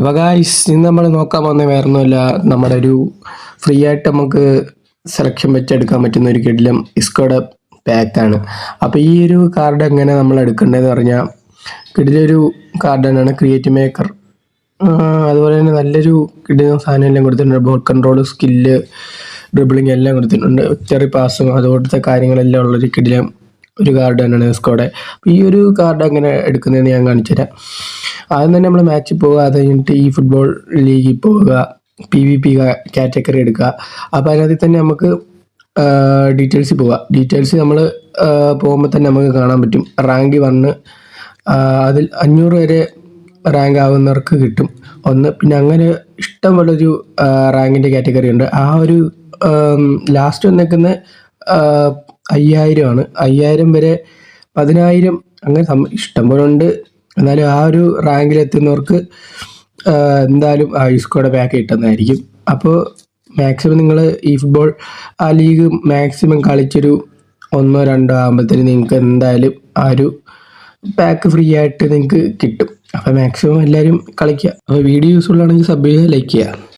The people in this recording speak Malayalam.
അപ്പോൾ ഗായ്സ് ഇന്ന് നമ്മൾ നോക്കാൻ പോകുന്നത് വേറൊന്നുമില്ല, നമ്മുടെ ഒരു ഫ്രീ ആയിട്ട് നമുക്ക് സെലക്ഷൻ വെച്ചെടുക്കാൻ പറ്റുന്ന ഒരു കിടിലം ഇസ്കോയുടെ പാക്കാണ്. അപ്പോൾ ഈ ഒരു കാർഡ് എങ്ങനെ നമ്മൾ എടുക്കേണ്ടതെന്ന് പറഞ്ഞാൽ കിടിലൊരു കാർഡ് തന്നെയാണ് ക്രിയേറ്റ് മേക്കർ. അതുപോലെ തന്നെ നല്ലൊരു കിടിലം സാധനം എല്ലാം കൊടുത്തിട്ടുണ്ട്. ബോൾ കൺട്രോൾ, സ്കില്ല്, ഡ്രിബിളിങ് എല്ലാം കൊടുത്തിട്ടുണ്ട്. ചെറിയ പാസും അതുപോലത്തെ കാര്യങ്ങളെല്ലാം ഉള്ളൊരു കിടിലം ഒരു കാർഡ് തന്നെയാണ് ഇസ്കോയുടെ. അപ്പോൾ ഈ ഒരു കാർഡ് എങ്ങനെ എടുക്കുന്നതെന്ന് ഞാൻ കാണിച്ചു തരാം. ആദ്യം തന്നെ നമ്മൾ മാച്ചിൽ പോവുക, അത് കഴിഞ്ഞിട്ട് ഈ ഫുട്ബോൾ ലീഗിൽ പോവുക, PvP കാറ്റഗറി എടുക്കുക. അപ്പോൾ അതിനകത്ത് തന്നെ നമുക്ക് ഡീറ്റെയിൽസിൽ പോവുക. ഡീറ്റെയിൽസ് നമ്മൾ പോകുമ്പോൾ തന്നെ നമുക്ക് കാണാൻ പറ്റും റാങ്ക് 1 അതിൽ 500 വരെ റാങ്ക് ആവുന്നവർക്ക് കിട്ടും ഒന്ന്. പിന്നെ അങ്ങനെ ഇഷ്ടമുള്ളൊരു റാങ്കിൻ്റെ കാറ്റഗറി ഉണ്ട്. ആ ഒരു ലാസ്റ്റ് വന്നേക്കുന്ന 5000 ആണ്. 5000 വരെ 10000 അങ്ങനെ ഇഷ്ടം പോലെ ഉണ്ട്. എന്നാലും ആ ഒരു റാങ്കിലെത്തുന്നവർക്ക് എന്തായാലും ആ ഇസ്കോയുടെ പാക്ക് കിട്ടുന്നതായിരിക്കും. അപ്പോൾ മാക്സിമം നിങ്ങൾ ഈ ഫുട്ബോൾ ആ ലീഗ് മാക്സിമം കളിച്ചൊരു 1-2 ആകുമ്പോഴത്തേന് നിങ്ങൾക്ക് എന്തായാലും ആ ഒരു പാക്ക് ഫ്രീ ആയിട്ട് നിങ്ങൾക്ക് കിട്ടും. അപ്പോൾ മാക്സിമം എല്ലാവരും കളിക്കുക. അപ്പോൾ വീഡിയോ യൂസ്ഫുൾ ആണെങ്കിൽ സബ് ചെയ്യുക, ലൈക്ക് ചെയ്യുക.